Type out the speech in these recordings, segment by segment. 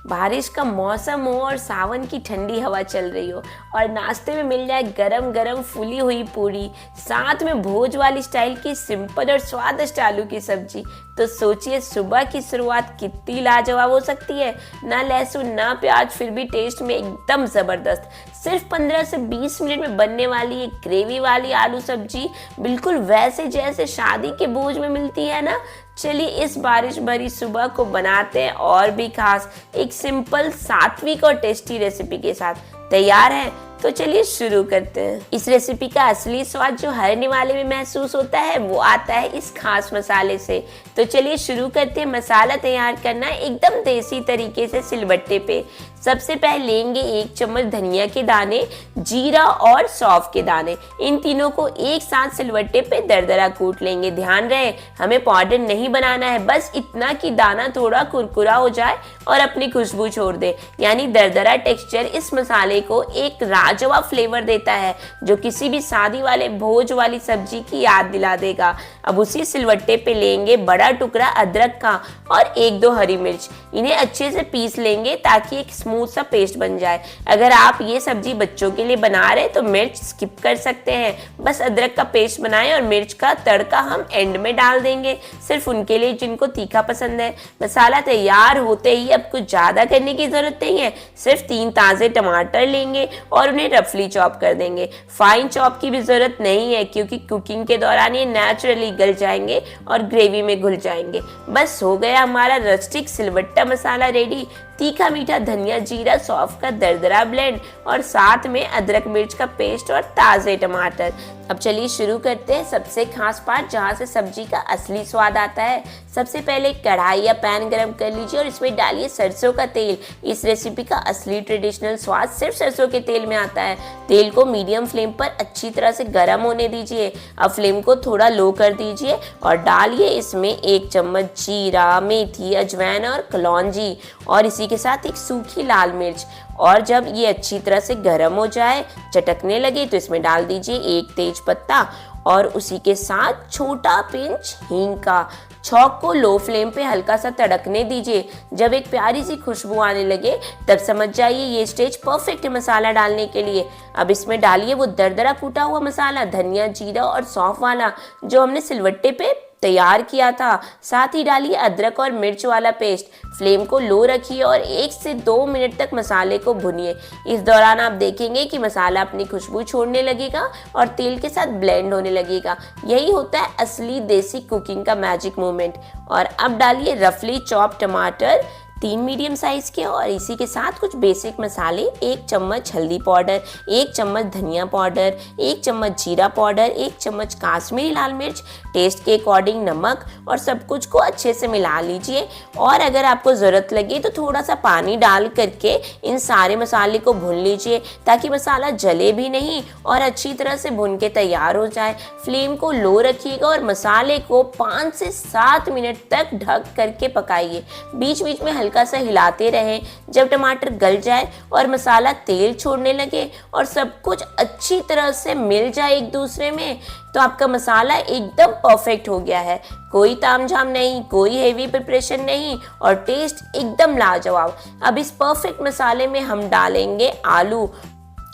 बारिश का मौसम हो और सावन की ठंडी हवा चल रही हो और नाश्ते में मिल जाए गरम गरम फूली हुई पूरी, साथ में भोज वाली स्टाइल की सिंपल और स्वादिष्ट आलू की सब्जी, तो सोचिए सुबह की शुरुआत कितनी लाजवाब हो सकती है। ना लहसुन ना प्याज, फिर भी टेस्ट में एकदम जबरदस्त। सिर्फ 15 से 20 मिनट में बनने वाली ये ग्रेवी वाली आलू सब्जी बिल्कुल वैसे जैसे शादी के भोज में मिलती है ना। चलिए इस बारिश भरी सुबह को बनाते हैं और भी खास, एक सिंपल सात्विक और टेस्टी रेसिपी के साथ। तैयार है? तो चलिए शुरू करते हैं। इस रेसिपी का असली स्वाद जो हर निवाले में महसूस होता है वो आता है इस खास मसाले से। तो चलिए शुरू करते हैं। मसाला तैयार करना एकदम देसी तरीके से सिलबट्टे पे। सबसे पहले लेंगे 1 चम्मच धनिया के दाने, जीरा और सौंफ के दाने। इन तीनों को एक साथ सिलबट्टे पे दरदरा कूट लेंगे। ध्यान रहे हमें पाउडर नहीं बनाना है, बस इतना कि दाना थोड़ा कुरकुरा हो जाए और अपनी खुशबू छोड़ दे। यानी दरदरा टेक्सचर इस मसाले को एक लाजवाब फ्लेवर देता है जो किसी भी शादी वाले भोज वाली सब्जी की याद दिला देगा। अब उसी सिलवट्टे पे लेंगे बड़ा टुकड़ा अदरक का और 1-2 हरी मिर्च। इन्हें अच्छे से पीस लेंगे ताकि एक स्मूथ सा पेस्ट बन जाए। अगर आप ये सब्जी बच्चों के लिए बना रहे तो मिर्च स्किप कर सकते हैं, बस अदरक का पेस्ट बनाएं और मिर्च का तड़का हम एंड में डाल देंगे, सिर्फ उनके लिए जिनको तीखा पसंद है। मसाला तैयार होते ही अब कुछ ज्यादा करने की जरूरत नहीं है, सिर्फ 3 ताजे टमाटर लेंगे और उन्हें रफली चॉप कर देंगे। फाइन चॉप की भी जरूरत नहीं है क्योंकि कुकिंग के दौरान ये नेचुरली गल जाएंगे और ग्रेवी में घुल जाएंगे। बस हो गया हमारा रस्टिक सिलबट्टा मसाला रेडी। तीखा मीठा धनिया जीरा सौंफ का दरदरा ब्लेंड और साथ में अदरक मिर्च का पेस्ट और ताजे टमाटर। अब चलिए शुरू करते हैं सबसे खास पार्ट जहाँ से सब्जी का असली स्वाद आता है। सबसे पहले कढ़ाई या पैन गरम कर लीजिए और इसमें डालिए सरसों का तेल। इस रेसिपी का असली ट्रेडिशनल स्वाद सिर्फ सरसों के तेल में आता है। तेल को मीडियम फ्लेम पर अच्छी तरह से गर्म होने दीजिए। अब फ्लेम को थोड़ा लो कर दीजिए और डालिए इसमें 1 चम्मच जीरा, मेथी, अजवाइन और कलौंजी और इसी के साथ एक सूखी लाल मिर्च। और जब ये अच्छी तरह से गर्म हो जाए, चटकने लगे, तो इसमें डाल दीजिए 1 तेज पत्ता और उसी के साथ छोटा पिंच हींग का। छौंक को लो फ्लेम पे हल्का सा तड़कने दीजिए। जब एक प्यारी सी खुशबू आने लगे तब समझ जाइए ये स्टेज परफेक्ट है मसाला डालने के लिए। अब इसमें डालिए वो दरदरा कूटा हुआ मसाला, धनिया जीरा और सौंफ वाला जो हमने सिलवट्टे पे तैयार किया था। साथ ही डालिए अदरक और मिर्च वाला पेस्ट। फ्लेम को लो रखिए और 1 से 2 मिनट तक मसाले को भुनिए। इस दौरान आप देखेंगे कि मसाला अपनी खुशबू छोड़ने लगेगा और तेल के साथ ब्लेंड होने लगेगा। यही होता है असली देसी कुकिंग का मैजिक मोमेंट। और अब डालिए रफली चॉप टमाटर 3 मीडियम साइज के और इसी के साथ कुछ बेसिक मसाले, 1 चम्मच हल्दी पाउडर, 1 चम्मच धनिया पाउडर, 1 चम्मच जीरा पाउडर, 1 चम्मच काश्मीरी लाल मिर्च, टेस्ट के अकॉर्डिंग नमक और सब कुछ को अच्छे से मिला लीजिए। और अगर आपको ज़रूरत लगे तो थोड़ा सा पानी डाल करके इन सारे मसाले को भून लीजिए ताकि मसाला जले भी नहीं और अच्छी तरह से भुन के तैयार हो जाए। फ्लेम को लो रखिएगा और मसाले को 5 से 7 मिनट तक ढक करके पकाइए। बीच बीच में हल्का सा हिलाते रहें। जब टमाटर गल जाए और मसाला तेल छोड़ने लगे और सब कुछ अच्छी तरह से मिल जाए एक दूसरे में, तो आपका मसाला एकदम परफेक्ट हो गया है। कोई तामझाम नहीं, कोई हेवी प्रिपरेशन नहीं और टेस्ट एकदम लाजवाब। अब इस परफेक्ट मसाले में हम डालेंगे आलू।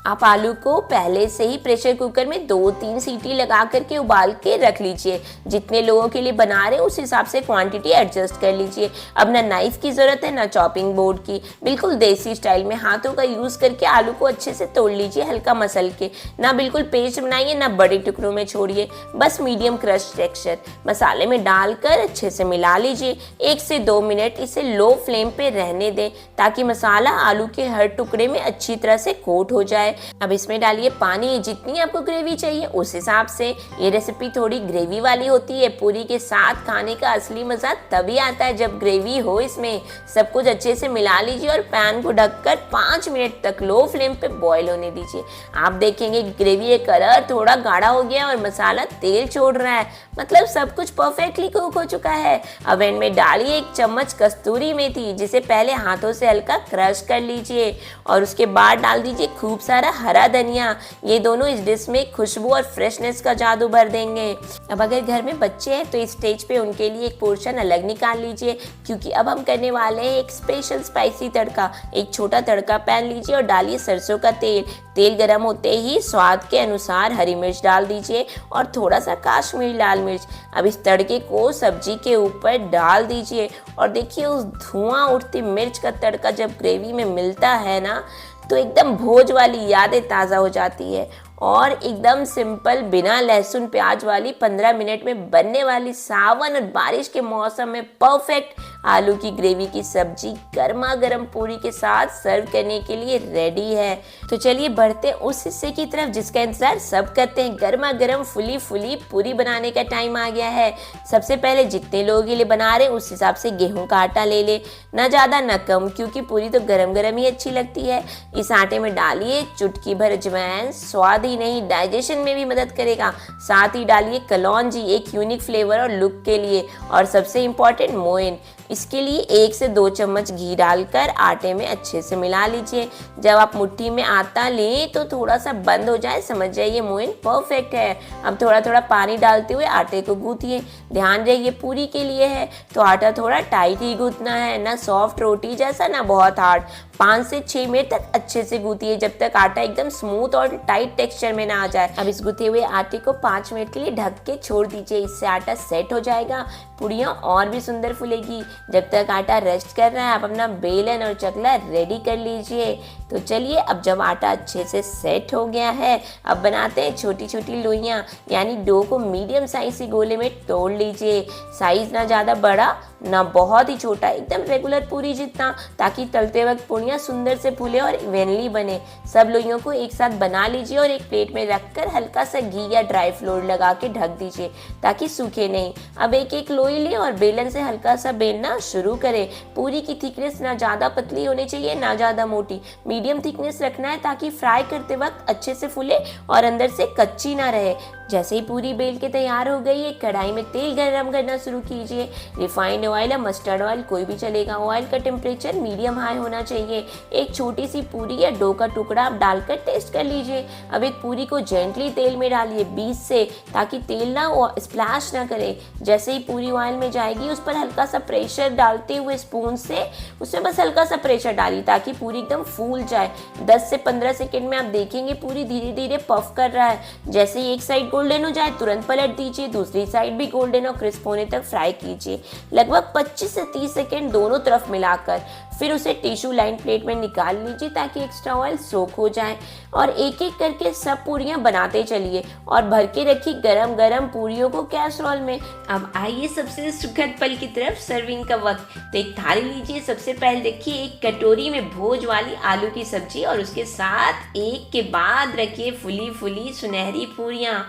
आप आलू को पहले से ही प्रेशर कुकर में 2-3 सीटी लगा करके उबाल के रख लीजिए। जितने लोगों के लिए बना रहे हैं उस हिसाब से क्वांटिटी एडजस्ट कर लीजिए। अब ना नाइफ की ज़रूरत है ना चॉपिंग बोर्ड की, बिल्कुल देसी स्टाइल में हाथों का यूज़ करके आलू को अच्छे से तोड़ लीजिए, हल्का मसल के। ना बिल्कुल पेस्ट बनाइए ना बड़े टुकड़ों में छोड़िए, बस मीडियम क्रश टेक्सचर। मसाले में डालकर अच्छे से मिला लीजिए। 1 से 2 मिनट इसे लो फ्लेम पे रहने दें ताकि मसाला आलू के हर टुकड़े में अच्छी तरह से कोट हो जाए। अब इसमें डालिए पानी, जितनी आपको ग्रेवी चाहिए उस हिसाब से। ये रेसिपी थोड़ी ग्रेवी वाली होती है। पूरी के साथ खाने का असली मजा तभी आता है जब ग्रेवी हो इसमें। सब कुछ अच्छे से मिला लीजिए और पैन को ढककर 5 मिनट तक लो फ्लेम पे बॉईल होने दीजिए। आप देखेंगे ग्रेवी का कलर थोड़ा गाढ़ा हो गया और मसाला तेल छोड़ रहा है, मतलब सब कुछ परफेक्टली कुक हो चुका है। अब एंड में डालिए 1 चम्मच कस्तूरी मेथी, जिसे पहले हाथों से हल्का क्रश कर लीजिए और उसके बाद डाल दीजिए खूब सारा सारा हरा धनिया, ये दोनों इस डिश में खुशबू और फ्रेशनेस का जादू भर देंगे। अब अगर घर में बच्चे हैं तो इस स्टेज पे उनके लिए एक पोर्शन अलग निकाल लीजिए, क्योंकि अब हम करने वाले हैं एक स्पेशल स्पाइसी तड़का। एक छोटा तड़का पैन लीजिए और डालिए सरसों का तेल। तेल गर्म होते ही स्वाद के अनुसार हरी मिर्च डाल दीजिए और थोड़ा सा कश्मीरी लाल मिर्च। अब इस तड़के को सब्जी के ऊपर डाल दीजिए और देखिए उस धुआं उठती मिर्च का तड़का जब ग्रेवी में मिलता है ना, तो एकदम भोज वाली यादें ताज़ा हो जाती है। और एकदम सिंपल बिना लहसुन प्याज वाली 15 मिनट में बनने वाली सावन और बारिश के मौसम में परफेक्ट आलू की ग्रेवी की सब्जी गर्मा गर्म पूरी के साथ सर्व करने के लिए रेडी है। तो चलिए बढ़ते उस हिस्से की तरफ जिसका इंतजार सब करते हैं। गर्मा गर्म फुली फुली पूरी बनाने का टाइम आ गया है। सबसे पहले जितने लोगों के लिए बना रहे हैं उस हिसाब से गेहूं का आटा ले ले, ना ज़्यादा ना कम, क्योंकि पूरी तो गरम गरम ही अच्छी लगती है। इस आटे में डालिए चुटकी भर अजवाइन, स्वाद ही नहीं डाइजेशन में भी मदद करेगा। साथ ही डालिए कलौंजी, एक यूनिक फ्लेवर और लुक के लिए। और सबसे इम्पॉर्टेंट मोइन, इसके लिए 1 से 2 चम्मच घी डालकर आटे में अच्छे से मिला लीजिए। जब आप मुट्ठी में आटा लें तो थोड़ा सा बंद हो जाए, समझ जाइए मोइन परफेक्ट है। अब थोड़ा थोड़ा पानी डालते हुए आटे को गूंथिए। ध्यान रखिए पूरी के लिए है तो आटा थोड़ा टाइट ही गूंथना है, ना सॉफ्ट रोटी जैसा ना बहुत हार्ड। 5 से 6 मिनट तक अच्छे से गूंथिए जब तक आटा एकदम स्मूथ और टाइट टेक्सचर में ना आ जाए। अब इस गूंथे हुए आटे को 5 मिनट के लिए ढक के छोड़ दीजिए, इससे आटा सेट हो जाएगा, पूड़ियाँ और भी सुंदर फूलेगी। जब तक आटा रेस्ट कर रहा है आप अपना बेलन और चकला रेडी कर लीजिए। तो चलिए अब जब आटा अच्छे से सेट हो गया है, अब बनाते हैं छोटी छोटी लोइयाँ, यानी डो को मीडियम साइज के गोले में तोड़ लीजिए। साइज ना ज़्यादा बड़ा ना बहुत ही छोटा, एकदम रेगुलर पूरी जितना, ताकि तलते वक्त पूड़ियाँ सुंदर से फूले और इवेनली बने। सब लोइयों को एक साथ बना लीजिए और एक प्लेट में रखकर हल्का सा घी या ड्राई फ्लोर लगा के ढक दीजिए ताकि सूखे नहीं। अब एक एक लोई लें और बेलन से हल्का सा बेलना शुरू करें। पूरी की थिकनेस ना ज़्यादा पतली होनी चाहिए ना ज़्यादा मोटी, मीडियम थिकनेस रखना है ताकि फ्राई करते वक्त अच्छे से फूले और अंदर से कच्ची ना रहे। जैसे ही पूरी बेल के तैयार हो गई है, कढ़ाई में तेल गरम करना शुरू कीजिए। रिफाइंड ऑयल या मस्टर्ड ऑयल कोई भी चलेगा। ऑयल का टेम्परेचर मीडियम हाई होना चाहिए। एक छोटी सी पूरी या डो का टुकड़ा आप डालकर टेस्ट कर लीजिए। अब एक पूरी को जेंटली तेल में डालिए बीच से, ताकि तेल ना स्प्लैश ना करे। जैसे ही पूरी ऑयल में जाएगी उस पर हल्का सा प्रेशर डालते हुए स्पून से उसमें बस हल्का सा प्रेशर डालिए ताकि पूरी एकदम फूल जाए। 10 से 15 सेकेंड में आप देखेंगे पूरी धीरे धीरे पफ कर रहा है। जैसे ही एक साइड गोल्डन हो जाए तुरंत पलट दीजिए, दूसरी साइड भी गोल्डन और क्रिस्प होने तक फ्राई कीजिए, लगभग 25 से 30 सेकेंड दोनों तरफ मिलाकर। फिर उसे टिश्यू लाइन प्लेट में निकाल लीजिए ताकि एक्स्ट्रा ऑयल सोख हो जाए। और एक एक करके सब पूरियां बनाते चलिए और भर के रखिए गरम गरम पूरियों को कैसरोल में। अब आइए सबसे सुखद पल की तरफ, सर्विंग का वक्त। तो एक थाली लीजिए, सबसे पहले रखिए एक कटोरी में भोज वाली आलू की सब्जी और उसके साथ एक के बाद रखिए फुली फुली सुनहरी पूरियां।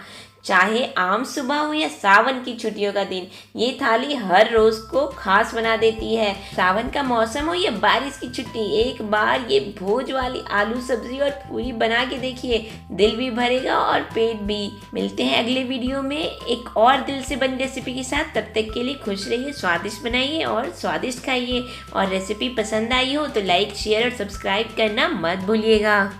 चाहे आम सुबह हो या सावन की छुट्टियों का दिन, ये थाली हर रोज को खास बना देती है। सावन का मौसम हो या बारिश की छुट्टी, एक बार ये भोज वाली आलू सब्जी और पूरी बना के देखिए, दिल भी भरेगा और पेट भी। मिलते हैं अगले वीडियो में एक और दिल से बनी रेसिपी के साथ। तब तक के लिए खुश रहिए, स्वादिष्ट बनाइए और स्वादिष्ट खाइए। और रेसिपी पसंद आई हो तो लाइक शेयर और सब्सक्राइब करना मत भूलिएगा।